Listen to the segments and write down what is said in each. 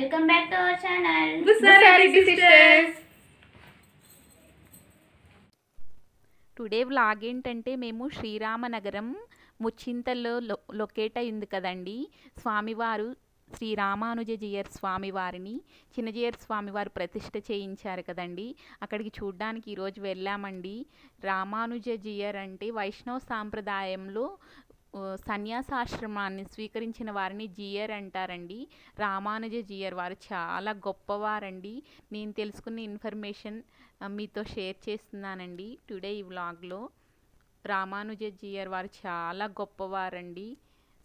Welcome back to our channel Busareddy sisters. Today vlog ఏంటంటే మేము Sriramanagaram ముచ్చింతల్లో locate అయింది కదండి. స్వామివారు శ్రీ రామానుజీయర్ స్వామివారిని చిన్నజీయర్ స్వామివారు ప్రతిష్ఠ చేయించారు కదండి. అక్కడికి చూడ్డానికి ఈరోజు వెళ్ళామండి. రామానుజీయర్ అంటే వైష్ణవ సాంప్రదాయంలో సన్యాసాశ్రమాన్ని స్వీకరించిన వారిని జీయర్ అంటారండి. రామానుజ జీయర్ వారు చాలా గొప్పవారండి. నేను తెలుసుకున్న ఇన్ఫర్మేషన్ మీతో షేర్ చేస్తున్నానండి టుడే ఈ వ్లాగ్లో. రామానుజ జీయర్ వారు చాలా గొప్పవారండి.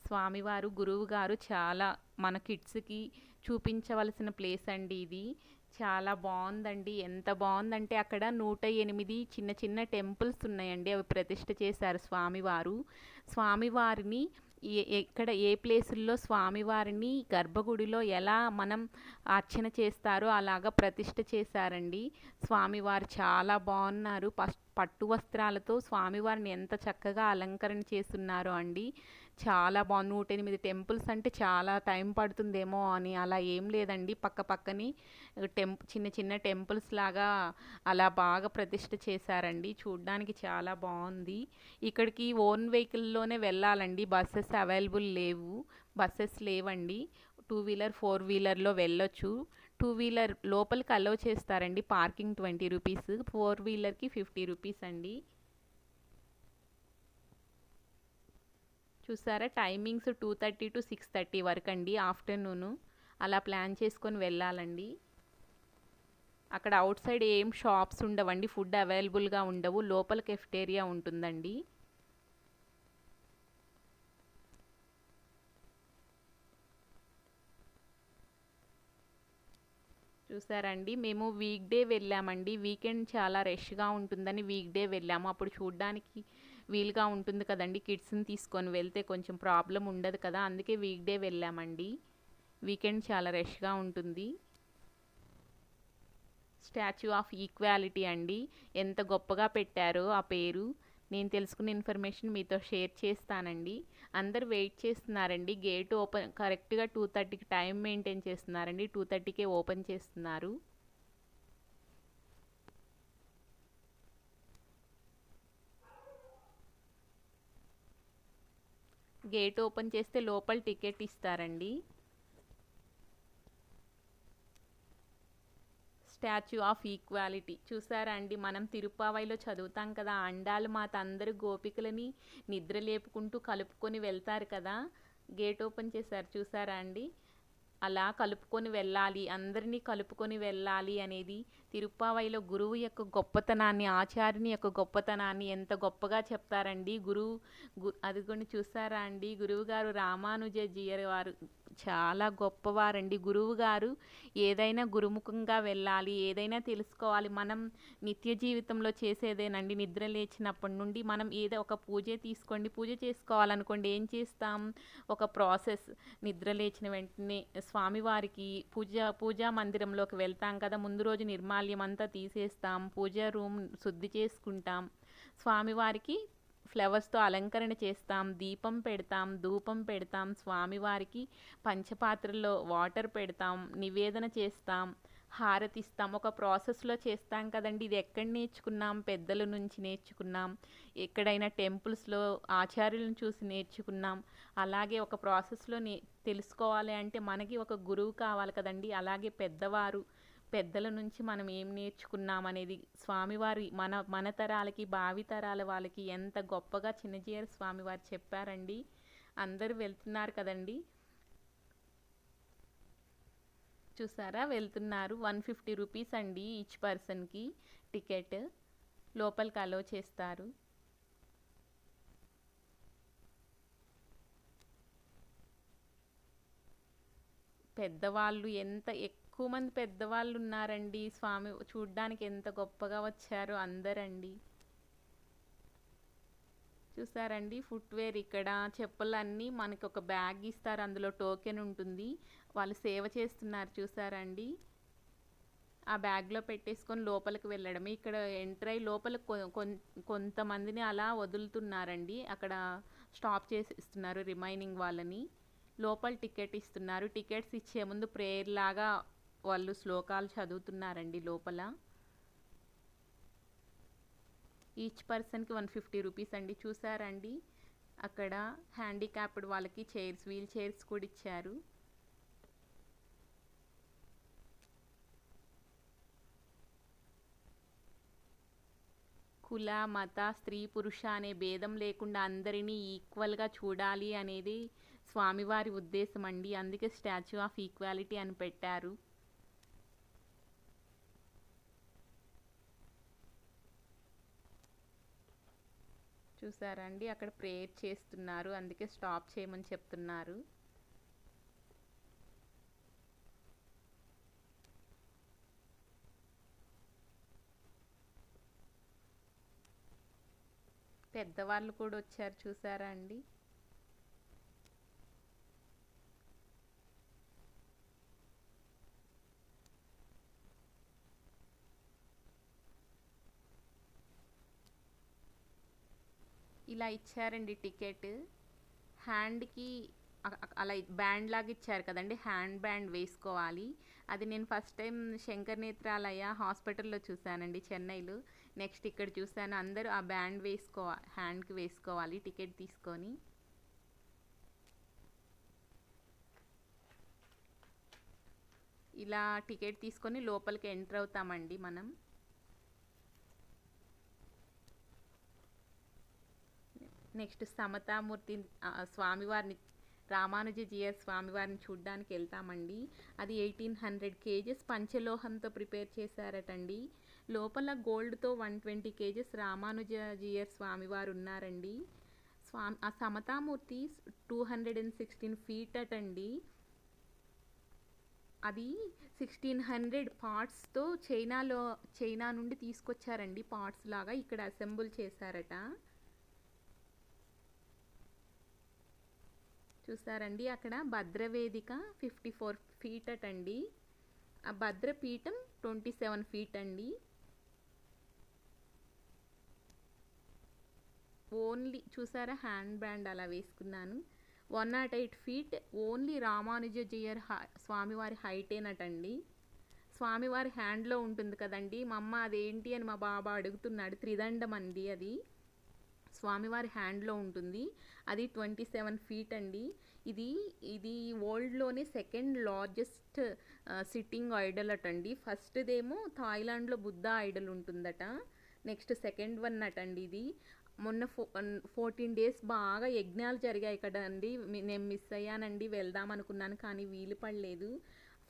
స్వామివారు గురువు గారు చాలా మన కిడ్స్కి చూపించవలసిన ప్లేస్ అండి ఇది. చాలా బాగుందండి. ఎంత బాగుందంటే అక్కడ 108 చిన్న చిన్న టెంపుల్స్ ఉన్నాయండి. అవి ప్రతిష్ఠ చేశారు స్వామివారు. స్వామివారిని ఎక్కడ ఏ ప్లేసుల్లో స్వామివారిని గర్భగుడిలో ఎలా మనం అర్చన చేస్తారో అలాగా ప్రతిష్ఠ చేశారండి. స్వామివారు చాలా బాగున్నారు. పట్టు వస్త్రాలతో స్వామివారిని ఎంత చక్కగా అలంకరణ చేస్తున్నారో అండి. చాలా బాగుంది. 108 టెంపుల్స్ అంటే చాలా టైం పడుతుందేమో అని అలా ఏం లేదండి. పక్కని చిన్న చిన్న టెంపుల్స్ లాగా అలా బాగా ప్రతిష్ఠ చేశారండి. చూడ్డానికి చాలా బాగుంది. ఇక్కడికి ఓన్ వెహికల్లోనే వెళ్ళాలండి. బస్సెస్ అవైలబుల్ లేవు. బస్సెస్ లేవండి. 2 వీలర్ 4 వీలర్లో వెళ్ళొచ్చు. 2 వీలర్ లోపలికి అలౌ చేస్తారండి. పార్కింగ్ 20 రూపీస్, 4 వీలర్కి 50 రూపీస్ అండి. చూసారా, టైమింగ్స్ 2:30 to 6:30 వరకు అండి ఆఫ్టర్నూను. అలా ప్లాన్ చేసుకొని వెళ్ళాలండి. అక్కడ అవుట్ సైడ్ ఏం షాప్స్ ఉండవండి. ఫుడ్ అవైలబుల్గా ఉండవు. లోపల కెఫ్టేరియా ఉంటుందండి. చూసారండి, మేము వీక్ డే వెళ్ళామండి. వీకెండ్ చాలా రష్గా ఉంటుందని వీక్ డే వెళ్ళాము. అప్పుడు చూడ్డానికి వీలుగా ఉంటుంది కదండి. కిడ్స్ని తీసుకొని వెళ్తే కొంచెం ప్రాబ్లం ఉండదు కదా. అందుకే వీక్ డే వెళ్ళామండి. వీకెండ్ చాలా రష్గా ఉంటుంది. స్టాచ్యూ ఆఫ్ ఈక్వాలిటీ అండి. ఎంత గొప్పగా పెట్టారో ఆ పేరు. నేను తెలుసుకున్న ఇన్ఫర్మేషన్ మీతో షేర్ చేస్తానండి. అందరు వెయిట్ చేస్తున్నారండి. గేట్ ఓపెన్ కరెక్ట్గా 2:30కి టైం మెయింటైన్ చేస్తున్నారండి. 2:30కే ఓపెన్ చేస్తున్నారు. గేట్ ఓపెన్ చేస్తే లోపల టికెట్ ఇస్తారండి. స్టాచ్యూ ఆఫ్ ఈక్వాలిటీ చూసారా అండి. మనం తిరుప్పావైలో చదువుతాం కదా, అండాలు మాత అందరూ గోపికలని నిద్ర లేపుకుంటూ కలుపుకొని వెళ్తారు కదా. గేట్ ఓపెన్ చేశారు చూసారా అండి. అలా కలుపుకొని వెళ్ళాలి, అందరినీ కలుపుకొని వెళ్ళాలి అనేది తిరుప్పావైలో గురువు యొక్క గొప్పతనాన్ని, ఆచార్యుని యొక్క గొప్పతనాన్ని ఎంత గొప్పగా చెప్తారండి. అదిగోండి చూసారా అండి. గురువు గారు రామానుజ జీయర్ వారు చాలా గొప్పవారండి. గురువు గారు ఏదైనా గురుముఖంగా వెళ్ళాలి, ఏదైనా తెలుసుకోవాలి. మనం నిత్య జీవితంలో చేసేదేనండి. నిద్ర లేచినప్పటి నుండి మనం ఏదో ఒక పూజ తీసుకోండి, పూజ చేసుకోవాలనుకోండి, ఏం చేస్తాం? ఒక ప్రాసెస్. నిద్ర లేచిన వెంటనే స్వామివారికి పూజా మందిరంలోకి వెళ్తాం కదా. ముందు రోజు నిర్మాల్యం అంతా తీసేస్తాం. పూజా రూమ్ శుద్ధి చేసుకుంటాం. స్వామివారికి ఫ్లవర్స్తో అలంకరణ చేస్తాం. దీపం పెడతాం, ధూపం పెడతాం. స్వామివారికి పంచపాత్రలో వాటర్ పెడతాం, నివేదన చేస్తాం, హారతిస్తాం. ఒక ప్రాసెస్లో చేస్తాం కదండి. ఇది ఎక్కడ నేర్చుకున్నాం? పెద్దల నుంచి నేర్చుకున్నాం. ఎక్కడైనా టెంపుల్స్లో ఆచార్యులను చూసి నేర్చుకున్నాం. అలాగే ఒక ప్రాసెస్లో తెలుసుకోవాలి అంటే మనకి ఒక గురువు కావాలి కదండి. అలాగే పెద్దల నుంచి మనం ఏం నేర్చుకున్నాం అనేది స్వామివారి మన తరాలకి, భావి తరాల వాళ్ళకి ఎంత గొప్పగా చిన్నజీయర్ స్వామివారు చెప్పారండి. అందరూ వెళ్తున్నారు కదండి. చూసారా, వెళ్తున్నారు. 150 రూపీస్ అండి ఈచ్ పర్సన్కి టికెట్. లోపలికి అలో చేస్తారు. పెద్దవాళ్ళు ఎక్కువ మంది పెద్దవాళ్ళు ఉన్నారండి. స్వామి చూడ్డానికి ఎంత గొప్పగా వచ్చారో అందరండి. చూసారండి, ఫుట్వేర్ ఇక్కడ చెప్పులన్నీ మనకి ఒక బ్యాగ్ ఇస్తారు. అందులో టోకెన్ ఉంటుంది. వాళ్ళు సేవ చేస్తున్నారు చూసారండి. ఆ బ్యాగ్లో పెట్టేసుకొని లోపలికి వెళ్ళడం. ఇక్కడ ఎంటర్ అయ్యి లోపల కొంతమందిని అలా వదులుతున్నారండి. అక్కడ స్టాప్ చేసి ఇస్తున్నారు రిమైనింగ్ వాళ్ళని. లోపల టికెట్ ఇస్తున్నారు. టికెట్స్ ఇచ్చే ముందు ప్రేయర్ లాగా వాళ్ళు శ్లోకాలు చదువుతున్నారండి లోపల. ఈచ్ పర్సన్కి 150 రూపీస్ అండి. చూసారండి అక్కడ హ్యాండిక్యాప్డ్ వాళ్ళకి చైర్స్, వీల్ చైర్స్ కూడా ఇచ్చారు. కుల, మత, స్త్రీ, పురుష అనే భేదం లేకుండా అందరినీ ఈక్వల్గా చూడాలి అనేది స్వామివారి ఉద్దేశం అండి. అందుకే స్టాచ్యూ ఆఫ్ ఈక్వాలిటీ అని పెట్టారు. చూసారండి అక్కడ ప్రేయర్ చేస్తున్నారు, అందుకే స్టాప్ చేయమని చెప్తున్నారు. పెద్దవాళ్ళు కూడా వచ్చారు చూసారా అండి. ఇలా ఇచ్చారండి టికెట్. హ్యాండ్కి అలా బ్యాండ్ లాగా ఇచ్చారు కదండి, హ్యాండ్ బ్యాండ్ వేసుకోవాలి. అది నేను ఫస్ట్ టైం శంకర్ నేత్రాలయ హాస్పిటల్లో చూశానండి చెన్నైలో. నెక్స్ట్ ఇక్కడ చూశాను. అందరూ ఆ బ్యాండ్ హ్యాండ్కి వేసుకోవాలి టికెట్ తీసుకొని. ఇలా టికెట్ తీసుకొని లోపలికి ఎంటర్ అవుతామండి మనం. నెక్స్ట్ సమతామూర్తి స్వామివారిని, రామానుజీయర్ స్వామివారిని చూడ్డానికి వెళ్తామండి. అది 1800 కేజెస్ పంచలోహంతో ప్రిపేర్ చేశారటండి. లోపల గోల్డ్తో 120 కేజెస్ రామానుజీయర్ స్వామివారు ఉన్నారండి. ఆ సమతామూర్తి 216 ఫీట్ అటండి. అది 1600 పార్ట్స్తో చైనా నుండి తీసుకొచ్చారండి. పార్ట్స్ లాగా ఇక్కడ అసెంబుల్ చేశారట. చూసారండి అక్కడ భద్రవేదిక 54 ఫీట్ అటండి. ఆ భద్రపీఠం 27 ఫీట్ అండి. ఓన్లీ చూసారా హ్యాండ్ బ్యాండ్ అలా వేసుకున్నాను. 108 ఫీట్ ఓన్లీ రామానుజీయర్ స్వామివారి హైటేనటండి. స్వామివారి హ్యాండ్లో ఉంటుంది కదండి. మా అమ్మ అదేంటి అని మా బాబా అడుగుతున్నాడు. త్రిదండం అండి అది. స్వామివారి హ్యాండ్లో ఉంటుంది. అది 27 ఫీట్ అండి. ఇది వరల్డ్లోనే సెకండ్ లార్జెస్ట్ సిట్టింగ్ ఐడల్ అటండి. ఫస్ట్దేమో థాయిలాండ్లో బుద్ధ ఐడల్ ఉంటుందట. నెక్స్ట్ సెకండ్ వన్ అటండి ఇది. మొన్న 14 డేస్ బాగా యజ్ఞాలు జరిగాయి కదండి. నేను మిస్ అయ్యానండి, వెళ్దాం అనుకున్నాను కానీ వీలు పడలేదు.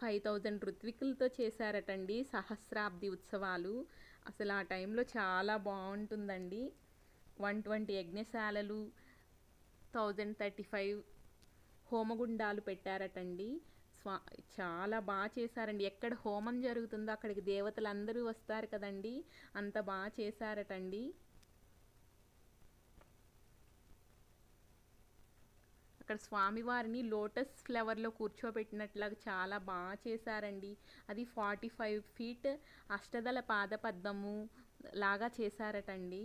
5000 ఋత్వికులతో చేశారటండి సహస్రాబ్ది ఉత్సవాలు. అసలు ఆ టైంలో చాలా బాగుంటుందండి. 120 యజ్ఞశాలలు, 1035 హోమగుండాలు పెట్టారటండి. చాలా బాగా చేశారండి. ఎక్కడ హోమం జరుగుతుందో అక్కడికి దేవతలందరూ వస్తారు కదండి, అంత బాగా చేశారటండి. అక్కడ స్వామివారిని లోటస్ ఫ్లవర్లో కూర్చోబెట్టినట్లుగా చాలా బాగా చేశారండి. అది 45 ఫీట్ అష్టదళ పాదపద్మము లాగా చేశారటండి.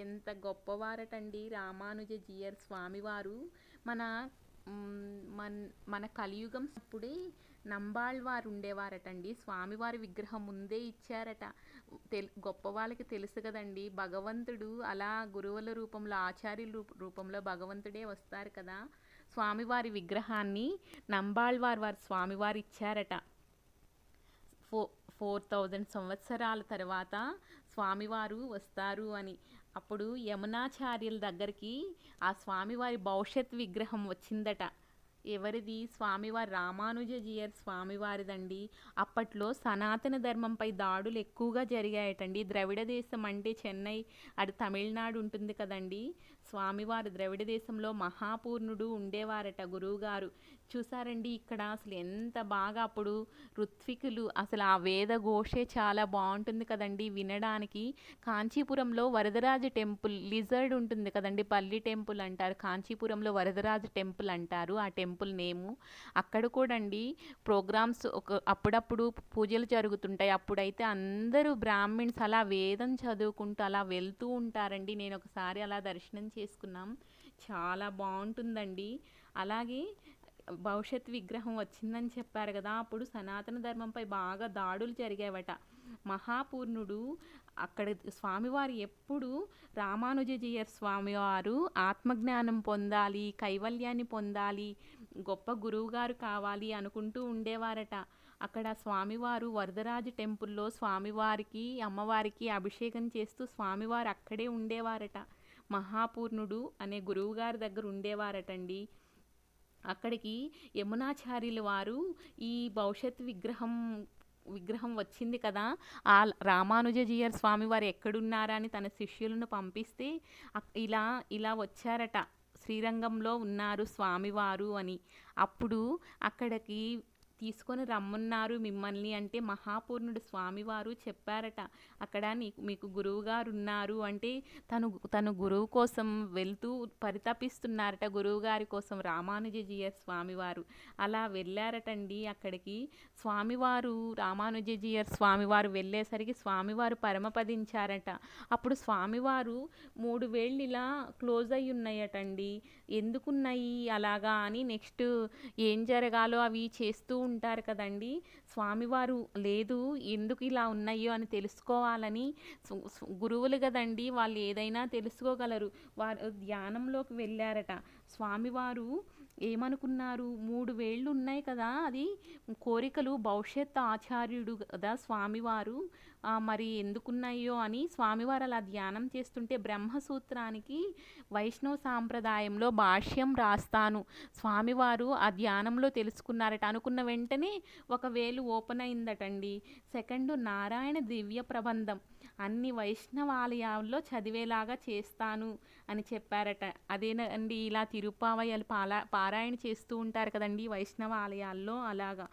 ఎంత గొప్పవారటండి రామానుజీయర్ స్వామివారు. మన కలియుగం అప్పుడే నంబాళ్వారు ఉండేవారటండి. స్వామివారి విగ్రహం ముందే ఇచ్చారట. గొప్ప వాళ్ళకి తెలుసు కదండి, భగవంతుడు అలా గురువుల రూపంలో, ఆచార్యుల రూపంలో భగవంతుడే వస్తారు కదా. స్వామివారి విగ్రహాన్ని నంబాళ్వారు స్వామివారు ఇచ్చారట. 4000 సంవత్సరాల తర్వాత స్వామివారు వస్తారు అని. అప్పుడు యమునాచార్యుల దగ్గరికి ఆ స్వామివారి భవిష్యత్ విగ్రహం వచ్చిందట. ఎవరిది? స్వామివారి రామానుజీయర్ స్వామివారిదండి. అప్పట్లో సనాతన ధర్మంపై దాడులు ఎక్కువగా జరిగాయటండి. ద్రవిడ దేశం అంటే చెన్నై, అది తమిళనాడు ఉంటుంది కదండి. స్వామివారు ద్రవిడ దేశంలో మహాపూర్ణుడు ఉండేవారట గురువుగారు. చూసారండి ఇక్కడ అసలు ఎంత బాగా అప్పుడు ఋత్వికులు, అసలు ఆ వేద ఘోషే చాలా బాగుంటుంది కదండి వినడానికి. కాంచీపురంలో వరదరాజ టెంపుల్, లిజర్డ్ ఉంటుంది కదండి, పల్లి టెంపుల్ అంటారు. కాంచీపురంలో వరదరాజ టెంపుల్ అంటారు. ఆ టెంపుల్ టెంపుల్ నేము. అక్కడ కూడా అండి ప్రోగ్రామ్స్ అప్పుడప్పుడు పూజలు జరుగుతుంటాయి. అప్పుడైతే అందరూ బ్రాహ్మిన్స్ అలా వేదం చదువుకుంటూ అలా వెళ్తూ ఉంటారండి. నేను ఒకసారి అలా దర్శనం చేసుకున్నాం. చాలా బాగుంటుందండి. అలాగే భవిష్యత్ విగ్రహం వచ్చిందని చెప్పారు కదా, అప్పుడు సనాతన ధర్మంపై బాగా దాడులు జరిగావట. మహాపూర్ణుడు అక్కడ స్వామివారు ఎప్పుడు రామానుజీయర్ స్వామివారు ఆత్మజ్ఞానం పొందాలి, కైవల్యాన్ని పొందాలి, గొప్ప గురువుగారు కావాలి అనుకుంటూ ఉండేవారట. అక్కడ స్వామివారు వరదరాజు టెంపుల్లో స్వామివారికి అమ్మవారికి అభిషేకం చేస్తూ స్వామివారు అక్కడే ఉండేవారట. మహాపూర్ణుడు అనే గురువుగారి దగ్గర ఉండేవారటండి. అక్కడికి యమునాచార్యుల వారు ఈ భవిష్యత్ విగ్రహం వచ్చింది కదా, ఆ రామానుజీయర్ స్వామివారు ఎక్కడున్నారా అని తన శిష్యులను పంపిస్తే ఇలా ఇలా వచ్చారట, శ్రీరంగంలో ఉన్నారు స్వామివారు అని. అప్పుడు అక్కడికి తీసుకొని రమ్మన్నారు మిమ్మల్ని అంటే మహాపూర్ణుడు స్వామివారు చెప్పారట, అక్కడ మీకు గురువుగారు ఉన్నారు అంటే తను గురువు కోసం వెళ్తూ పరితపిస్తున్నారట, గురువుగారి కోసం రామానుజీయర్ స్వామివారు. అలా వెళ్ళారటండి అక్కడికి. స్వామివారు రామానుజీయర్ స్వామివారు వెళ్ళేసరికి స్వామివారు పరమపదించారట. అప్పుడు స్వామివారు 3 వేళ్ళు ఇలా క్లోజ్ అయ్యి ఉన్నాయటండి. ఎందుకున్నాయి అలాగా అని నెక్స్ట్ ఏం జరగాలో అవి చేస్తూ ఉంటారు కదండి. స్వామివారు లేదు ఎందుకు ఇలా ఉన్నాయో అని తెలుసుకోవాలని, గురువులు కదండి వాళ్ళు ఏదైనా తెలుసుకోగలరు, వారు ధ్యానంలోకి వెళ్ళారట. స్వామివారు ఏమనుకున్నారు, 3 వేళ్ళు ఉన్నాయి కదా, అది కోరికలు, భవిష్యత్ ఆచార్యుడు కదా స్వామివారు, మరి ఎందుకున్నాయో అని స్వామివారు అలా ధ్యానం చేస్తుంటే బ్రహ్మసూత్రానికి వైష్ణవ సాంప్రదాయంలో భాష్యం రాస్తాను స్వామివారు ఆ ధ్యానంలో తెలుసుకున్నారట. అనుకున్న వెంటనే ఒక వేలు ఓపెన్ అయిందటండి. సెకండ్ నారాయణ దివ్య ప్రబంధం అన్ని వైష్ణవాలయాల్లో చదివేలాగా చేస్తాను అని చెప్పారట. అదేనండి ఇలా తిరుప్పావయ్యలు పారాయణ చేస్తూ ఉంటారు కదండి వైష్ణవ ఆలయాల్లో, అలాగా.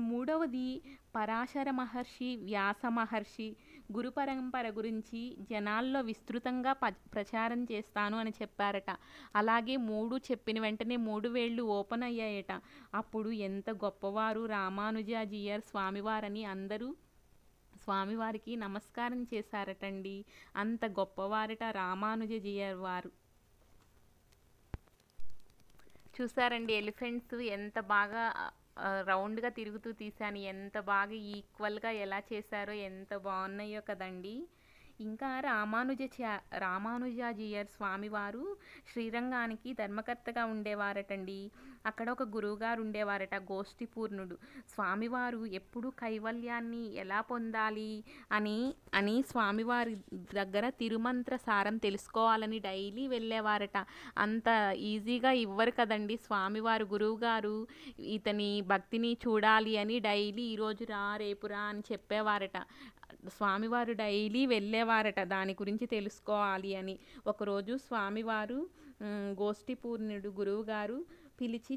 మూడవది పరాశర మహర్షి, వ్యాస మహర్షి గురు పరంపర గురించి జనాల్లో విస్తృతంగా ప్రచారం చేస్తాను అని చెప్పారట. అలాగే 3 చెప్పిన వెంటనే 3 వేళ్ళు ఓపెన్ అయ్యాయట. అప్పుడు ఎంత గొప్పవారు రామానుజాజీయర్ స్వామివారని అందరూ స్వామివారికి నమస్కారం చేశారటండి. అంత గొప్పవారట రామానుజీయర్ వారు. చూసారండి ఎలిఫెంట్స్ ఎంత బాగా రౌండ్గా తిరుగుతూ తీశాను, ఎంత బాగా ఈక్వల్గా ఎలా చేశారో ఎంత బాగున్నాయో కదండి. ఇంకా రామానుజాజీయర్ స్వామివారు శ్రీరంగానికి ధర్మకర్తగా ఉండేవారటండి. అక్కడ ఒక గురువుగారు ఉండేవారట, గోష్ఠిపూర్ణుడు. స్వామివారు ఎప్పుడు కైవల్యాన్ని ఎలా పొందాలి అని స్వామివారి దగ్గర తిరుమంత్ర సారం తెలుసుకోవాలని డైలీ వెళ్ళేవారట. అంత ఈజీగా ఇవ్వరు కదండి స్వామివారు. గురువుగారు ఇతని భక్తిని చూడాలి అని డైలీ ఈరోజు రా రేపు రా అని చెప్పేవారట. స్వామివారు డైలీ వెళ్ళేవారట దాని గురించి తెలుసుకోవాలి అని. ఒకరోజు స్వామివారు గోష్ఠిపూర్ణుడు గురువుగారు పిలిచి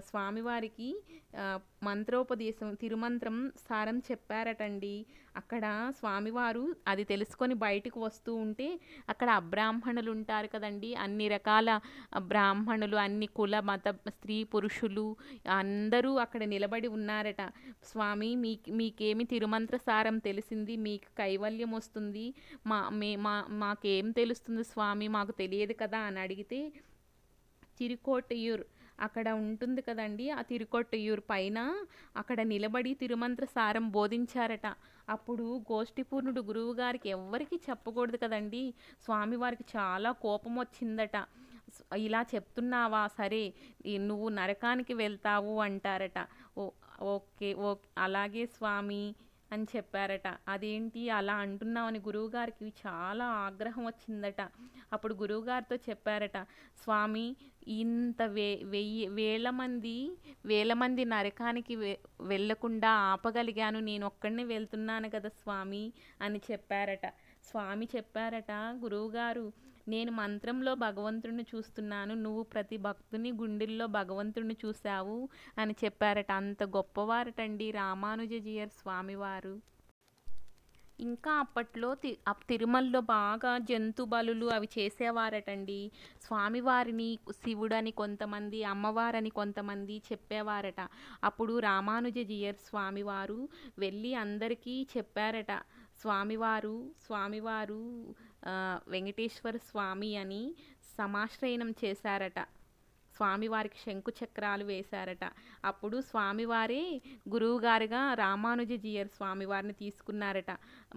స్వామివారికి మంత్రోపదేశం తిరుమంత్రం సారం చెప్పారటండి. అక్కడ స్వామివారు అది తెలుసుకొని బయటకు వస్తూ ఉంటే అక్కడ అబ్రాహ్మణులు ఉంటారు కదండి, అన్ని రకాల బ్రాహ్మణులు, అన్ని కుల మత స్త్రీ పురుషులు అందరూ అక్కడ నిలబడి ఉన్నారట. స్వామి మీకేమి తిరుమంత్ర సారం తెలిసింది, మీకు కైవల్యం వస్తుంది, మాకేం తెలుస్తుంది స్వామి, మాకు తెలియదు కదా అని అడిగితే తిరుకోటయూర్ అక్కడ ఉంటుంది కదండి, ఆ తిరుకొట్టయూర్ పైన అక్కడ నిలబడి తిరుమంత్ర సారం బోధించారట. అప్పుడు గోష్ఠిపూర్ణుడు గురువుగారికి ఎవ్వరికి చెప్పకూడదు కదండి, స్వామివారికి చాలా కోపం వచ్చిందట. ఇలా చెప్తున్నావా, సరే నువ్వు నరకానికి వెళ్తావు అంటారట. ఓకే అలాగే స్వామి అని చెప్పారట. అదేంటి అలా అంటున్నావని గురువుగారికి చాలా ఆగ్రహం వచ్చిందట. అప్పుడు గురువుగారితో చెప్పారట, స్వామి ఇంత వేల మంది నరకానికి వెళ్ళకుండా ఆపగలిగాను, నేను ఒక్కడినే వెళ్తున్నాను కదా స్వామి అని చెప్పారట. స్వామి చెప్పారట, గురువుగారు నేను మంత్రంలో భగవంతుడిని చూస్తున్నాను, నువ్వు ప్రతి భక్తుని గుండెల్లో భగవంతుడిని చూశావు అని చెప్పారట. అంత గొప్పవారటండి రామానుజీయర్ స్వామివారు. ఇంకా అప్పట్లో తిరుమలలో బాగా జంతు బలులు అవి చేసేవారటండి. స్వామివారిని శివుడని కొంతమంది, అమ్మవారని కొంతమంది చెప్పేవారట. అప్పుడు రామానుజీయర్ స్వామివారు వెళ్ళి అందరికీ చెప్పారట. స్వామివారు స్వామివారు వెంకటేశ్వర స్వామి అని సమాశ్రయనం చేశారట. స్వామివారికి శంకు చక్రాలు వేశారట. అప్పుడు స్వామివారే గురువుగారుగా రామానుజీయర్ స్వామివారిని తీసుకున్నారట.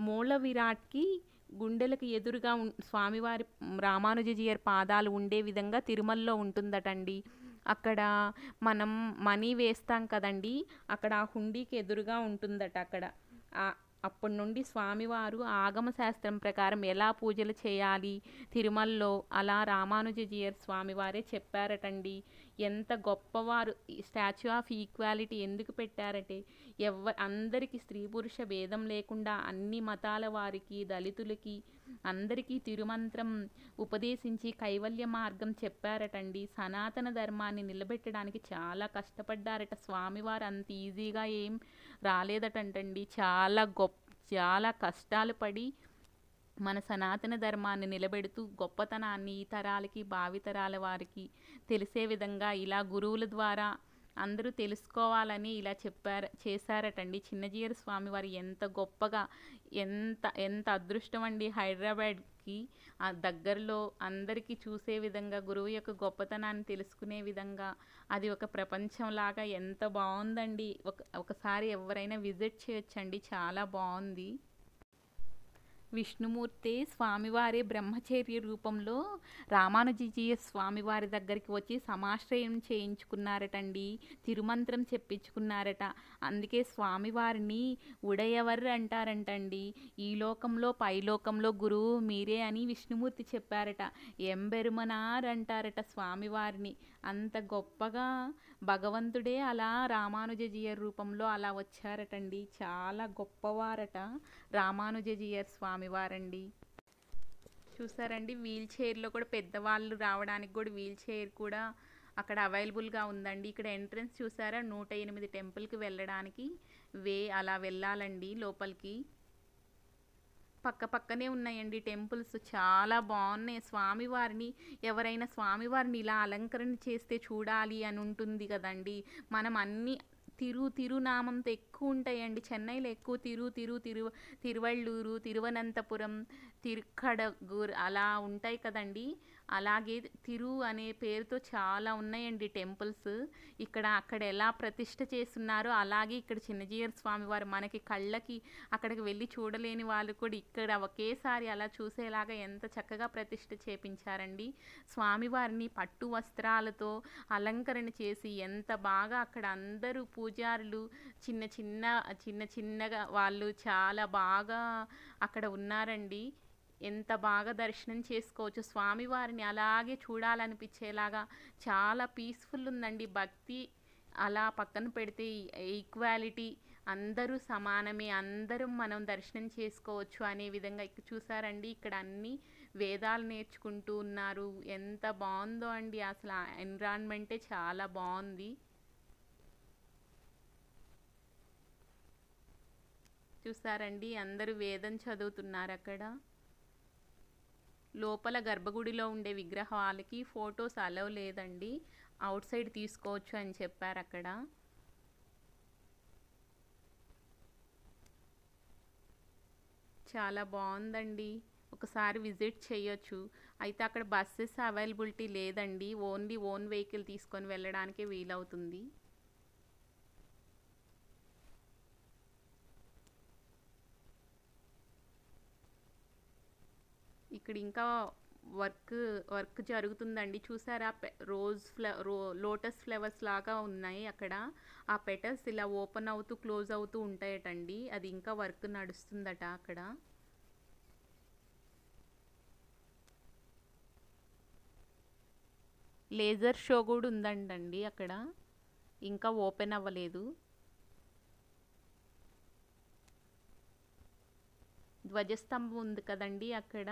మూల విరాట్కి గుండెలకు ఎదురుగా స్వామివారి రామానుజీయర్ పాదాలు ఉండే విధంగా తిరుమలలో ఉంటుందటండి. అక్కడ మనం మనీ వేస్తాం కదండి, అక్కడ ఆ హుండీకి ఎదురుగా ఉంటుందట. అక్కడ అప్పటి నుండి స్వామివారు ఆగమ శాస్త్రం ప్రకారం ఎలా పూజలు చేయాలి తిరుమలలో అలా రామానుజీయర్ స్వామివారే చెప్పారటండి. ఎంత గొప్పవారు! స్టాచ్యూ ఆఫ్ ఈక్వాలిటీ ఎందుకు పెట్టారంటే అందరికీ స్త్రీ పురుష భేదం లేకుండా అన్ని మతాల వారికి, దళితులకి అందరికీ తిరుమంత్రం ఉపదేశించి కైవల్య మార్గం చెప్పారటండి. సనాతన ధర్మాన్ని నిలబెట్టడానికి చాలా కష్టపడ్డారట. స్వామివారు అంత ఈజీగా ఏం రాలేదటండి. చాలా కష్టాలు పడి మన సనాతన ధర్మాన్ని నిలబెడుతూ గొప్పతనాన్ని ఈ తరాలకి భావితరాల వారికి తెలిసే విధంగా ఇలా గురువుల ద్వారా అందరూ తెలుసుకోవాలని ఇలా చేశారటండి. చిన్నజీయర్ స్వామి వారు ఎంత గొప్పగా, ఎంత అదృష్టం అండి. హైదరాబాద్కి ఆ దగ్గరలో అందరికీ చూసే విధంగా, గురువు యొక్క గొప్పతనాన్ని తెలుసుకునే విధంగా అది ఒక ప్రపంచంలాగా ఎంత బాగుందండి. ఒకసారి ఎవరైనా విజిట్ చేయొచ్చండి, చాలా బాగుంది. విష్ణుమూర్తి స్వామివారి బ్రహ్మచర్య రూపంలో రామానుజీయ స్వామివారి దగ్గరికి వచ్చి సమాశ్రయం చేయించుకున్నారటండి. తిరుమంత్రం చెప్పించుకున్నారట. అందుకే స్వామివారిని ఉడయవర్ అంటారంటండి. ఈ లోకంలో పైలోకంలో గురువు మీరే అని విష్ణుమూర్తి చెప్పారట. ఎంబెరుమనార్ అంటారట స్వామివారిని. అంత గొప్పగా భగవంతుడే అలా రామానుజీయర్ రూపంలో అలా వచ్చారటండి. చాలా గొప్పవారట రామానుజీయర్ స్వామివారండి. చూసారండి, వీల్ చైర్లో కూడా పెద్దవాళ్ళు రావడానికి కూడా వీల్ చైర్ కూడా అక్కడ అవైలబుల్గా ఉందండి. ఇక్కడ ఎంట్రన్స్ చూసారా, 108 టెంపుల్కి వెళ్ళడానికి అలా వెళ్ళాలండి లోపలికి. పక్కనే ఉన్నాయండి టెంపుల్స్, చాలా బాగున్నాయి. స్వామివారిని ఎవరైనా స్వామివారిని ఇలా అలంకరణ చేస్తే చూడాలి అని ఉంటుంది కదండి. మనం అన్ని తిరునామంతో ఎక్కువ ఉంటాయండి. చెన్నైలో ఎక్కువ తిరువళ్ళూరు, తిరువనంతపురం, తిరుక్కడగూర్ అలా ఉంటాయి కదండి. అలాగే తిరు అనే పేరుతో చాలా ఉన్నాయండి టెంపుల్స్. అక్కడ ఎలా ప్రతిష్ఠ చేస్తున్నారో అలాగే ఇక్కడ చిన్నజీయర్ స్వామి వారు మనకి కళ్ళకి అక్కడికి వెళ్ళి చూడలేని వాళ్ళు కూడా ఇక్కడ ఒకేసారి అలా చూసేలాగా ఎంత చక్కగా ప్రతిష్ఠ చేపించారండి. స్వామివారిని పట్టు వస్త్రాలతో అలంకరణ చేసి ఎంత బాగా అక్కడ అందరూ పూజారులు చిన్నగా వాళ్ళు చాలా బాగా అక్కడ ఉన్నారండి. ఎంత బాగా దర్శనం చేసుకోవచ్చు. స్వామివారిని అలాగే చూడాలనిపించేలాగా చాలా పీస్ఫుల్ ఉందండి. భక్తి అలా పక్కన పెడితే ఈక్వాలిటీ, అందరూ సమానమే, అందరం మనం దర్శనం చేసుకోవచ్చు అనే విధంగా చూసారండి. ఇక్కడ అన్ని వేదాలు నేర్చుకుంటూ ఉన్నారు. ఎంత బాగుందో అండి, అసలు ఎన్విరాన్మెంటే చాలా బాగుంది. చూసారండి, అందరూ వేదం చదువుతున్నారు అక్కడ. లోపల గర్భగుడిలో ఉండే విగ్రహాలకి ఫొటోస్ అలౌ లేదండి, అవుట్ సైడ్ తీసుకోవచ్చు అని చెప్పారు అక్కడ. చాలా బాగుందండి, ఒకసారి విజిట్ చేయొచ్చు. అయితే అక్కడ బస్సెస్ అవైలబిలిటీ లేదండి, ఓన్లీ ఓన్ వెహికల్ తీసుకొని వెళ్ళడానికే వీలవుతుంది. ఇక్కడ ఇంకా వర్క్ జరుగుతుందండి. చూసారా, లోటస్ ఫ్లవర్స్ లాగా ఉన్నాయి అక్కడ. ఆ పెటల్స్ ఇలా ఓపెన్ అవుతూ క్లోజ్ అవుతూ ఉంటాయటండి. అది ఇంకా వర్క్ నడుస్తుందట అక్కడ. లేజర్ షో కూడా ఉందండి అక్కడ, ఇంకా ఓపెన్ అవ్వలేదు. ధ్వజస్తంభం ఉంది కదండి అక్కడ,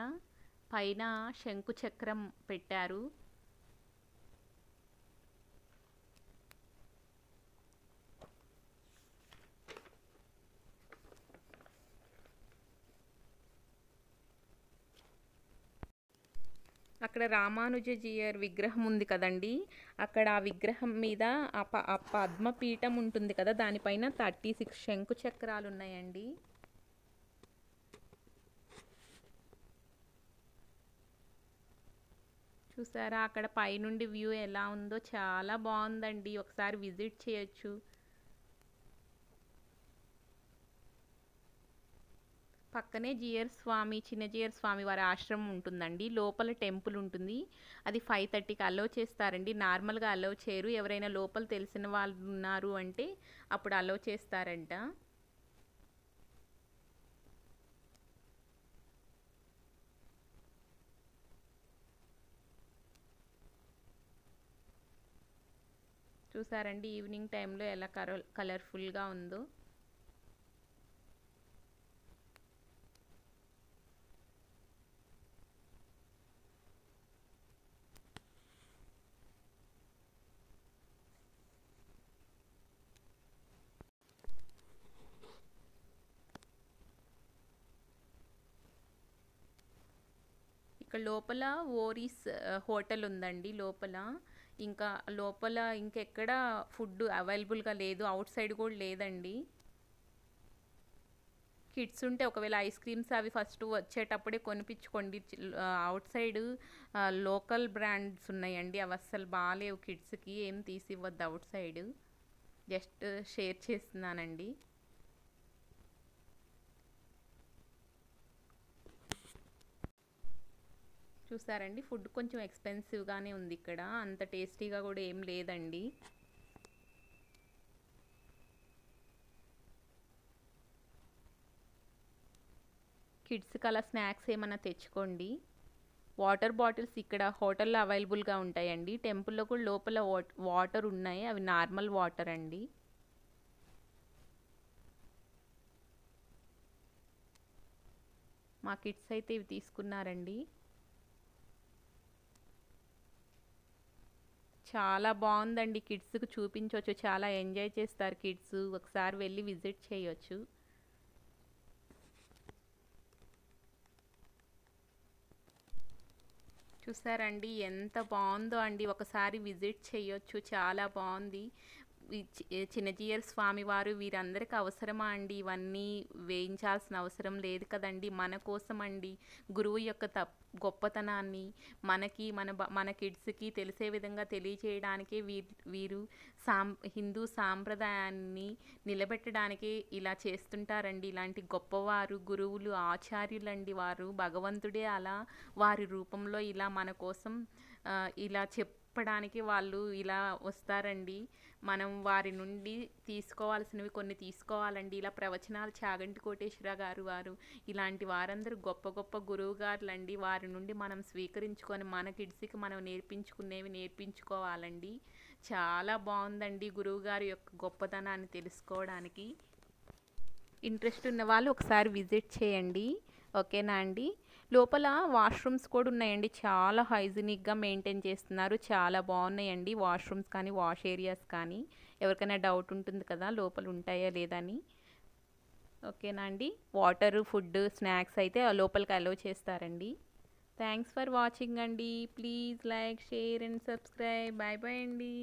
పైన శంకు చక్రం పెట్టారు. అక్కడ రామానుజీయర్ విగ్రహం ఉంది కదండి, అక్కడ ఆ విగ్రహం మీద ఆ పద్మపీఠం ఉంటుంది కదా, దానిపైన 36 శంకు చక్రాలు ఉన్నాయండి. చూసారా అక్కడ పైనుండి వ్యూ ఎలా ఉందో, చాలా బాగుందండి. ఒకసారి విజిట్ చేయొచ్చు. పక్కనే చిన్న జియర్ స్వామి వారి ఆశ్రమం ఉంటుందండి. లోపల టెంపుల్ ఉంటుంది. అది 5:30కి అలౌ చేస్తారండి. నార్మల్గా అలౌ చేయరు. ఎవరైనా లోపల తెలిసిన వాళ్ళు ఉన్నారు అంటే అప్పుడు అలౌ చేస్తారంట. చూసారండి ఈవినింగ్ టైంలో ఎలా కలర్ఫుల్గా ఉందో. ఇక్కడ లోపల ఓరీస్ హోటల్ ఉందండి లోపల. ఇంకా లోపల ఇంకెక్కడ ఫుడ్ అవైలబుల్గా లేదు, అవుట్ సైడ్ కూడా లేదండి. కిడ్స్ ఉంటే ఒకవేళ ఐస్ క్రీమ్స్ అవి ఫస్ట్ వచ్చేటప్పుడే కొనిపించుకోండి. అవుట్ సైడ్ లోకల్ బ్రాండ్స్ ఉన్నాయండి, అవి అస్సలు బాగాలేవు. కిడ్స్కి ఏం తీసివ్వద్దు అవుట్ సైడ్. జస్ట్ షేర్ చేస్తున్నానండి. చూసారండి ఫుడ్ కొంచెం ఎక్స్పెన్సివ్గానే ఉంది ఇక్కడ, అంత టేస్టీగా కూడా ఏం లేదండి. కిడ్స్కి అలా స్నాక్స్ ఏమైనా తెచ్చుకోండి. వాటర్ బాటిల్స్ ఇక్కడ హోటల్లో అవైలబుల్గా ఉంటాయండి. టెంపుల్లో కూడా లోపల వాటర్ ఉన్నాయి, అవి నార్మల్ వాటర్ అండి. మా కిడ్స్ అయితే ఇవి తీసుకున్నారండి. చాలా బాగుందండి, కిడ్స్కి చూపించవచ్చు, చాలా ఎంజాయ్ చేస్తారు కిడ్స్. ఒకసారి వెళ్ళి విజిట్ చేయొచ్చు. చూసారండి ఎంత బాగుందో అండి, ఒకసారి విజిట్ చేయొచ్చు, చాలా బాగుంది. చిన్నజీయర్ స్వామి వారు వీరందరికీ అవసరమా అండి? ఇవన్నీ వేయించాల్సిన అవసరం లేదు కదండి, మన కోసం అండి. గురువు యొక్క గొప్పతనాన్ని మనకి మన కిడ్స్కి తెలిసే విధంగా తెలియచేయడానికే వీరు హిందూ సాంప్రదాయాన్ని నిలబెట్టడానికి ఇలా చేస్తుంటారండి. ఇలాంటి గొప్పవారు గురువులు ఆచార్యులండి వారు, భగవంతుడే అలా వారి రూపంలో ఇలా మన కోసం ఇలా చెప్పడానికి వాళ్ళు ఇలా వస్తారండి. మనం వారి నుండి తీసుకోవాల్సినవి కొన్ని తీసుకోవాలండి. ఇలా ప్రవచనాలు చాగంటి కోటేశ్వర గారు వారు ఇలాంటి వారందరూ గొప్ప గొప్ప గురువు గారులండి. వారి నుండి మనం స్వీకరించుకొని మన కిడ్స్కి మనం నేర్పించుకునేవి నేర్పించుకోవాలండి. చాలా బాగుందండి గురువుగారి యొక్క గొప్పతనాన్ని తెలుసుకోవడానికి. ఇంట్రెస్ట్ ఉన్న వాళ్ళు ఒకసారి విజిట్ చేయండి, ఓకేనా అండి. లోపల వాష్రూమ్స్ కూడా ఉన్నాయండి, చాలా హైజీనిక్గా మెయింటైన్ చేస్తున్నారు, చాలా బాగున్నాయండి వాష్రూమ్స్ కానీ వాష్ ఏరియాస్ కానీ. ఎవరికైనా డౌట్ ఉంటుంది కదా లోపల ఉంటాయా లేదా అని. ఓకేనా అండి. వాటర్ ఫుడ్ స్నాక్స్ అయితే లోపలికి అలౌ చేస్తారండి. థ్యాంక్స్ ఫర్ వాచింగ్ అండి. Please like share and subscribe. Bye bye అండి.